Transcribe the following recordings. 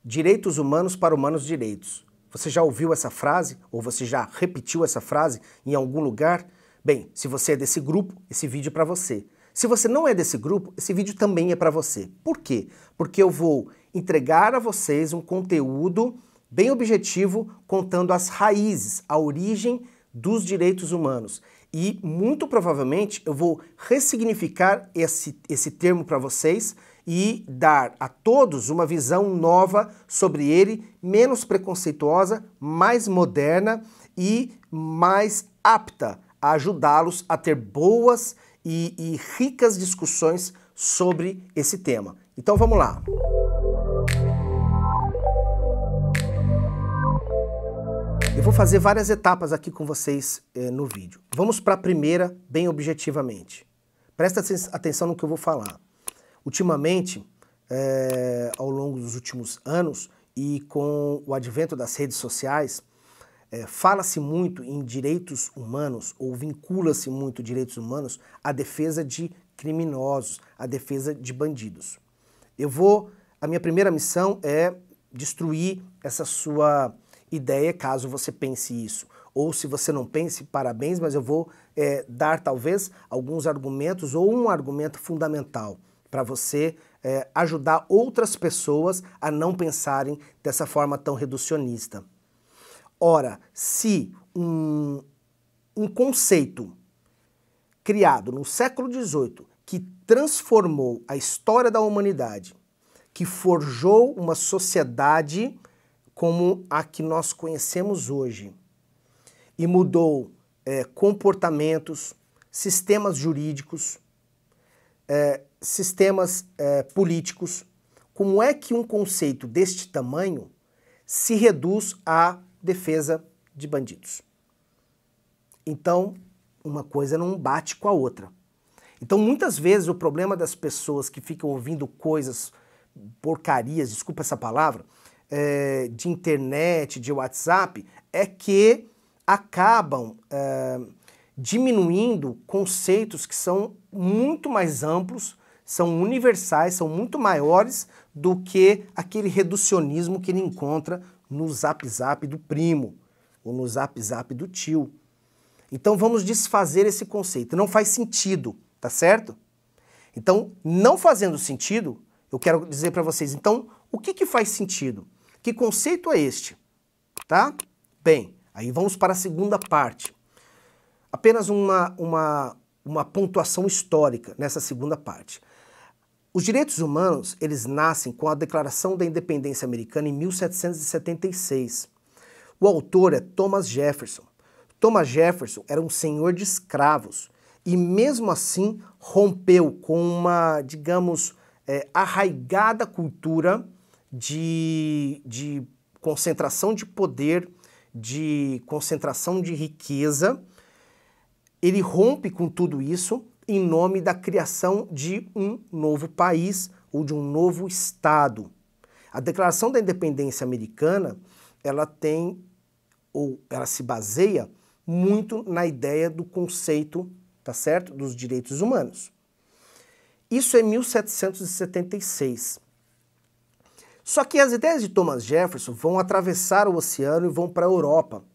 Direitos humanos para humanos direitos. Você já ouviu essa frase? Ou você já repetiu essa frase em algum lugar? Bem, se você é desse grupo, esse vídeo é para você. Se você não é desse grupo, esse vídeo também é para você. Por quê? Porque eu vou entregar a vocês um conteúdo bem objetivo, contando as raízes, a origem dos direitos humanos. E, muito provavelmente, eu vou ressignificar esse termo para vocês e dar a todos uma visão nova sobre ele, menos preconceituosa, mais moderna e mais apta a ajudá-los a ter boas e ricas discussões sobre esse tema. Então vamos lá! Eu vou fazer várias etapas aqui com vocês no vídeo. Vamos para a primeira, bem objetivamente. Presta atenção no que eu vou falar. Ultimamente, ao longo dos últimos anos e com o advento das redes sociais, fala-se muito em direitos humanos, ou vincula-se muito direitos humanos à defesa de criminosos, à defesa de bandidos. A minha primeira missão é destruir essa sua ideia, caso você pense isso. Ou se você não pense, parabéns, mas eu vou dar talvez alguns argumentos ou um argumento fundamental para você ajudar outras pessoas a não pensarem dessa forma tão reducionista. Ora, se um conceito criado no século XVIII que transformou a história da humanidade, que forjou uma sociedade como a que nós conhecemos hoje e mudou comportamentos, sistemas jurídicos, sistemas políticos, como é que um conceito deste tamanho se reduz à defesa de bandidos? Então, uma coisa não bate com a outra. Então, muitas vezes, o problema das pessoas que ficam ouvindo coisas, porcarias, desculpa essa palavra, de internet, de WhatsApp, é que acabam diminuindo conceitos que são muito mais amplos, são universais, são muito maiores do que aquele reducionismo que ele encontra no Zap Zap do primo, ou no Zap Zap do tio. Então vamos desfazer esse conceito. Não faz sentido, tá certo? Então, não fazendo sentido, eu quero dizer para vocês, então, o que faz sentido? Que conceito é este? Tá? Bem, aí vamos para a segunda parte. Apenas uma pontuação histórica nessa segunda parte. Os direitos humanos, eles nascem com a Declaração da Independência Americana em 1776. O autor é Thomas Jefferson. Thomas Jefferson era um senhor de escravos e mesmo assim rompeu com uma, digamos, arraigada cultura de concentração de poder, de concentração de riqueza. Ele rompe com tudo isso em nome da criação de um novo país ou de um novo estado. A Declaração da Independência Americana, ela se baseia muito na ideia do conceito, tá certo, dos direitos humanos. Isso é 1776. Só que as ideias de Thomas Jefferson vão atravessar o oceano e vão para a Europa.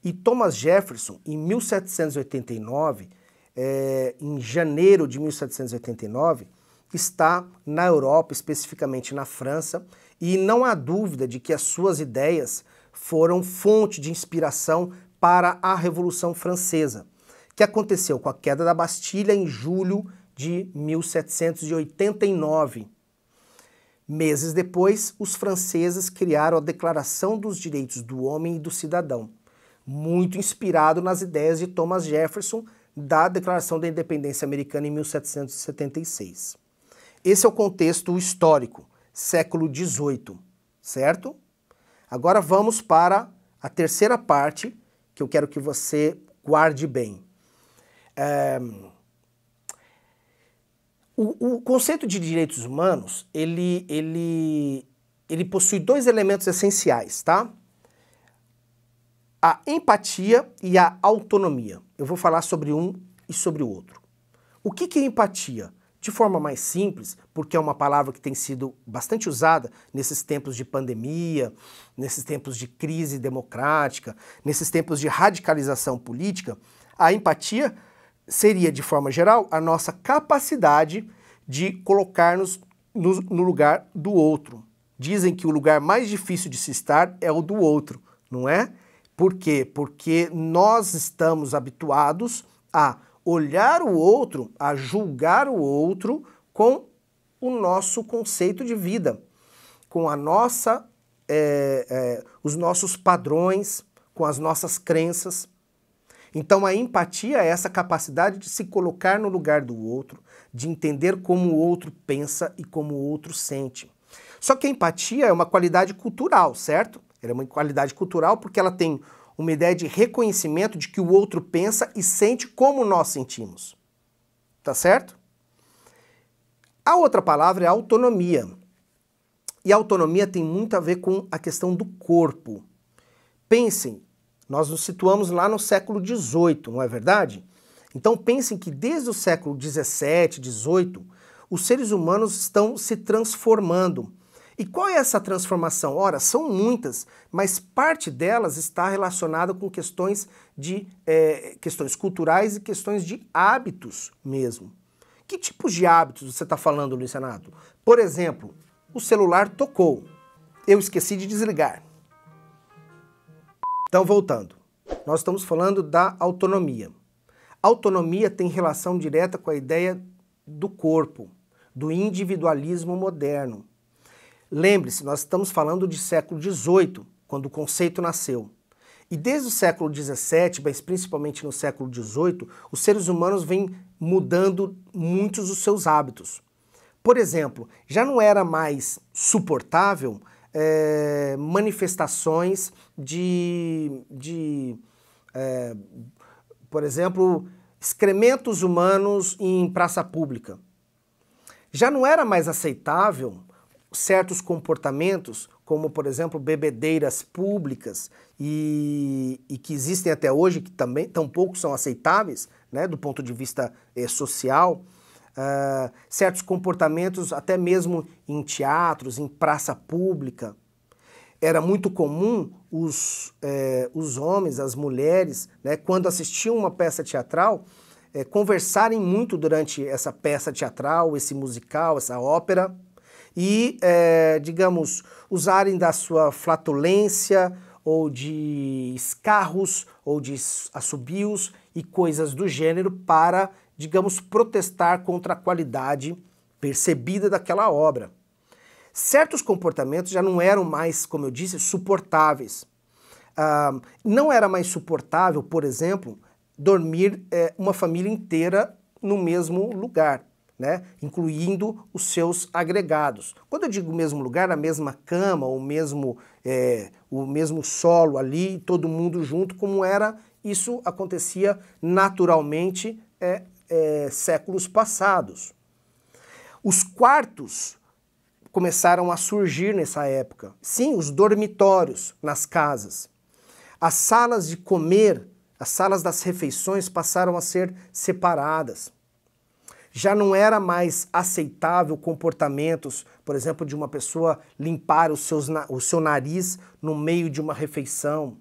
E Thomas Jefferson, em 1789, em janeiro de 1789, está na Europa, especificamente na França, e não há dúvida de que as suas ideias foram fonte de inspiração para a Revolução Francesa, que aconteceu com a queda da Bastilha em julho de 1789. Meses depois, os franceses criaram a Declaração dos Direitos do Homem e do Cidadão, muito inspirado nas ideias de Thomas Jefferson da Declaração da Independência Americana em 1776. Esse é o contexto histórico, século XVIII, certo? Agora vamos para a terceira parte, que eu quero que você guarde bem. O conceito de direitos humanos, ele possui dois elementos essenciais, tá? A empatia e a autonomia. Eu vou falar sobre um e sobre o outro. O que é empatia? De forma mais simples, porque é uma palavra que tem sido bastante usada nesses tempos de pandemia, nesses tempos de crise democrática, nesses tempos de radicalização política, a empatia seria, de forma geral, a nossa capacidade de colocar-nos no lugar do outro. Dizem que o lugar mais difícil de se estar é o do outro, não é? Por quê? Porque nós estamos habituados a olhar o outro, a julgar o outro com o nosso conceito de vida, com a nossa, os nossos padrões, com as nossas crenças. Então a empatia é essa capacidade de se colocar no lugar do outro, de entender como o outro pensa e como o outro sente. Só que a empatia é uma qualidade cultural, certo? Ela é uma qualidade cultural porque ela tem uma ideia de reconhecimento de que o outro pensa e sente como nós sentimos. Tá certo? A outra palavra é autonomia. E a autonomia tem muito a ver com a questão do corpo. Pensem, nós nos situamos lá no século XVIII, não é verdade? Então pensem que desde o século XVII, XVIII, os seres humanos estão se transformando. E qual é essa transformação? Ora, são muitas, mas parte delas está relacionada com questões culturais e questões de hábitos mesmo. Que tipos de hábitos você está falando, Luiz Renato? Por exemplo, o celular tocou. Eu esqueci de desligar. Então, voltando. Nós estamos falando da autonomia. Autonomia tem relação direta com a ideia do corpo, do individualismo moderno. Lembre-se, nós estamos falando de século XVIII, quando o conceito nasceu. E desde o século XVII, mas principalmente no século XVIII, os seres humanos vêm mudando muitos dos seus hábitos. Por exemplo, já não era mais suportável manifestações por exemplo, excrementos humanos em praça pública. Já não era mais aceitável certos comportamentos, como, por exemplo, bebedeiras públicas, e que existem até hoje, que também tampouco são aceitáveis, né, do ponto de vista social. Certos comportamentos, até mesmo em teatros, em praça pública. Era muito comum os homens, as mulheres, né, quando assistiam uma peça teatral, conversarem muito durante essa peça teatral, esse musical, essa ópera, e, digamos, usarem da sua flatulência, ou de escarros, ou de assobios e coisas do gênero para, digamos, protestar contra a qualidade percebida daquela obra. Certos comportamentos já não eram mais, como eu disse, suportáveis. Não era mais suportável, por exemplo, dormir uma família inteira no mesmo lugar, né? Incluindo os seus agregados. Quando eu digo mesmo lugar, a mesma cama, o mesmo solo ali, todo mundo junto, como era, isso acontecia naturalmente séculos passados. Os quartos começaram a surgir nessa época. Sim, os dormitórios nas casas. As salas de comer, as salas das refeições passaram a ser separadas. Já não era mais aceitável comportamentos, por exemplo, de uma pessoa limpar o seu nariz no meio de uma refeição,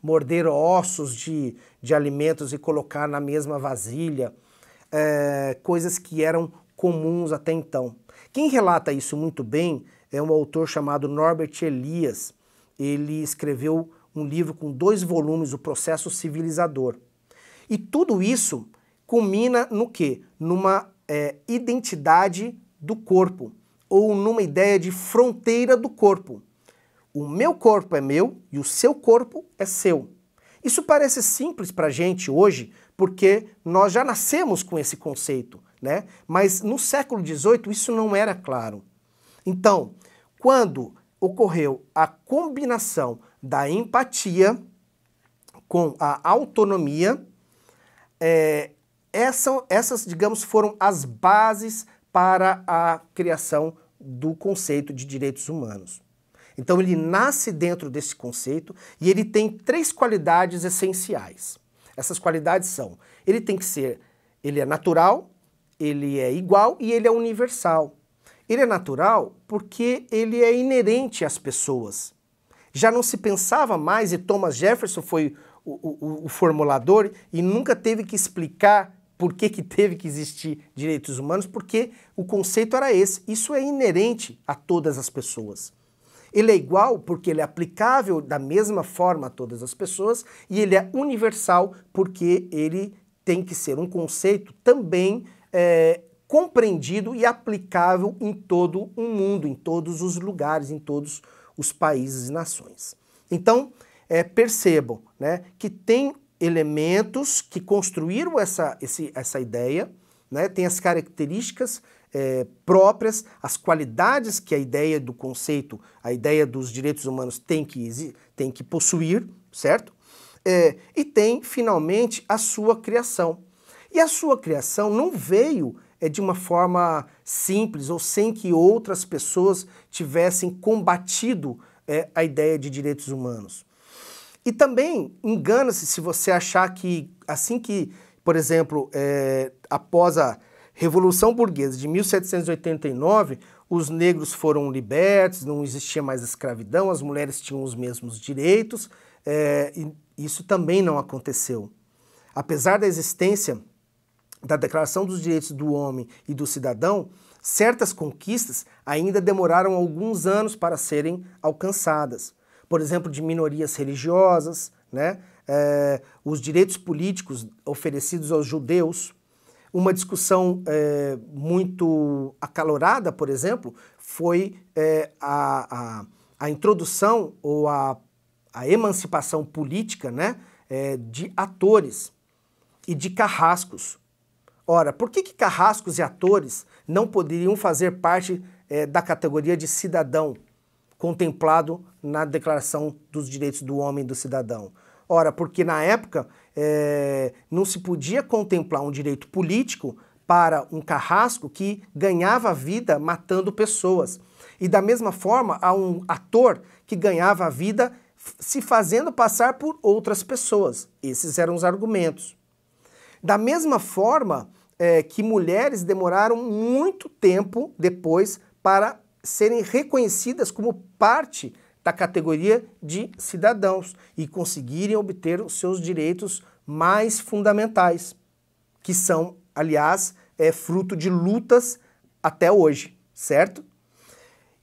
morder ossos de alimentos e colocar na mesma vasilha, coisas que eram comuns até então. Quem relata isso muito bem é um autor chamado Norbert Elias. Ele escreveu um livro com 2 volumes, O Processo Civilizador. E tudo isso culmina no quê? Numa identidade do corpo, ou numa ideia de fronteira do corpo. O meu corpo é meu e o seu corpo é seu. Isso parece simples para a gente hoje, porque nós já nascemos com esse conceito, né? Mas no século XVIII isso não era claro. Então, quando ocorreu a combinação da empatia com a autonomia, essas, digamos, foram as bases para a criação do conceito de direitos humanos. Então ele nasce dentro desse conceito e ele tem 3 qualidades essenciais. Essas qualidades são, ele é natural, ele é igual e ele é universal. Ele é natural porque ele é inerente às pessoas. Já não se pensava mais, e Thomas Jefferson foi o formulador e nunca teve que explicar por que teve que existir direitos humanos, porque o conceito era esse. Isso é inerente a todas as pessoas. Ele é igual porque ele é aplicável da mesma forma a todas as pessoas e ele é universal porque ele tem que ser um conceito também compreendido e aplicável em todo o mundo, em todos os lugares, em todos os países e nações. Então, percebam, né, que tem elementos que construíram essa ideia, né, tem as características próprias, as qualidades que a ideia do conceito, a ideia dos direitos humanos tem que possuir, certo? E tem, finalmente, a sua criação. E a sua criação não veio de uma forma simples ou sem que outras pessoas tivessem combatido a ideia de direitos humanos. E também engana-se se você achar que assim que, por exemplo, após a Revolução Burguesa de 1789, os negros foram libertos, não existia mais escravidão, as mulheres tinham os mesmos direitos, e isso também não aconteceu. Apesar da existência da Declaração dos Direitos do Homem e do Cidadão, certas conquistas ainda demoraram alguns anos para serem alcançadas. Por exemplo, de minorias religiosas, né? Os direitos políticos oferecidos aos judeus. Uma discussão muito acalorada, por exemplo, foi a introdução ou a emancipação política, né? De atores e de carrascos. Ora, por que carrascos e atores não poderiam fazer parte da categoria de cidadão contemplado na Declaração dos Direitos do Homem e do Cidadão? Ora, porque na época não se podia contemplar um direito político para um carrasco que ganhava vida matando pessoas. E da mesma forma, há um ator que ganhava a vida se fazendo passar por outras pessoas. Esses eram os argumentos. Da mesma forma que mulheres demoraram muito tempo depois para serem reconhecidas como parte da categoria de cidadãos e conseguirem obter os seus direitos mais fundamentais, que são, aliás, fruto de lutas até hoje, certo?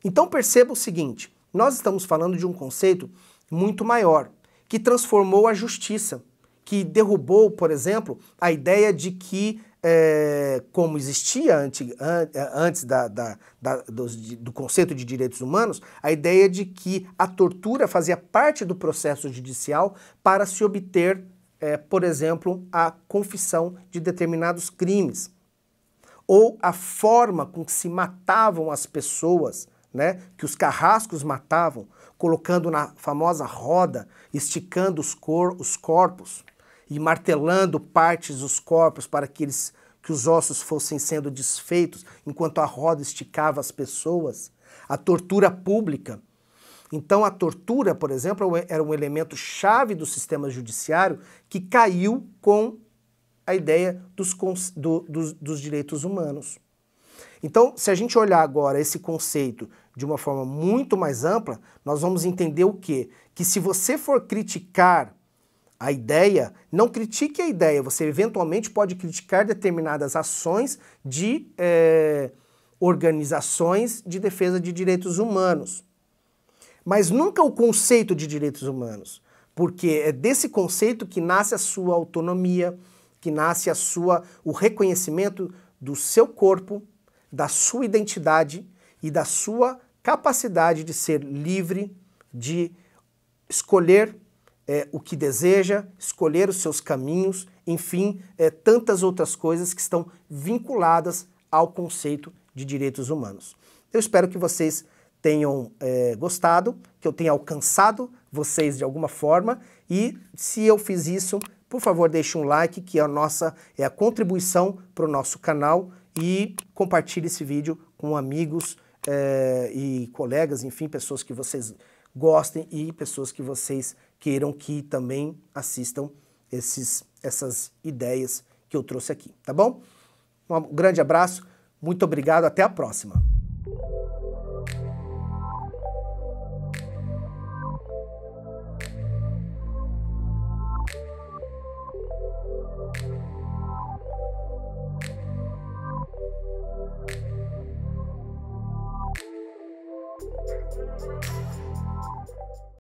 Então perceba o seguinte, nós estamos falando de um conceito muito maior, que transformou a justiça, que derrubou, por exemplo, a ideia de que, como existia antes do conceito de direitos humanos, a ideia de que a tortura fazia parte do processo judicial para se obter, por exemplo, a confissão de determinados crimes, ou a forma com que se matavam as pessoas, né, que os carrascos matavam, colocando na famosa roda, esticando os corpos, e martelando partes dos corpos para que os ossos fossem sendo desfeitos, enquanto a roda esticava as pessoas. A tortura pública. Então a tortura, por exemplo, era um elemento chave do sistema judiciário que caiu com a ideia dos direitos humanos. Então, se a gente olhar agora esse conceito de uma forma muito mais ampla, nós vamos entender o quê? Que se você for criticar a ideia, não critique a ideia, você eventualmente pode criticar determinadas ações de organizações de defesa de direitos humanos. Mas nunca o conceito de direitos humanos, porque é desse conceito que nasce a sua autonomia, que nasce o reconhecimento do seu corpo, da sua identidade e da sua capacidade de ser livre, de escolher o que deseja, escolher os seus caminhos, enfim, tantas outras coisas que estão vinculadas ao conceito de direitos humanos. Eu espero que vocês tenham gostado, que eu tenha alcançado vocês de alguma forma, e se eu fiz isso, por favor, deixe um like, que é a contribuição para o nosso canal, e compartilhe esse vídeo com amigos e colegas, enfim, pessoas que vocês gostem e pessoas que vocês queiram que também assistam essas ideias que eu trouxe aqui, tá bom? Um grande abraço, muito obrigado, até a próxima.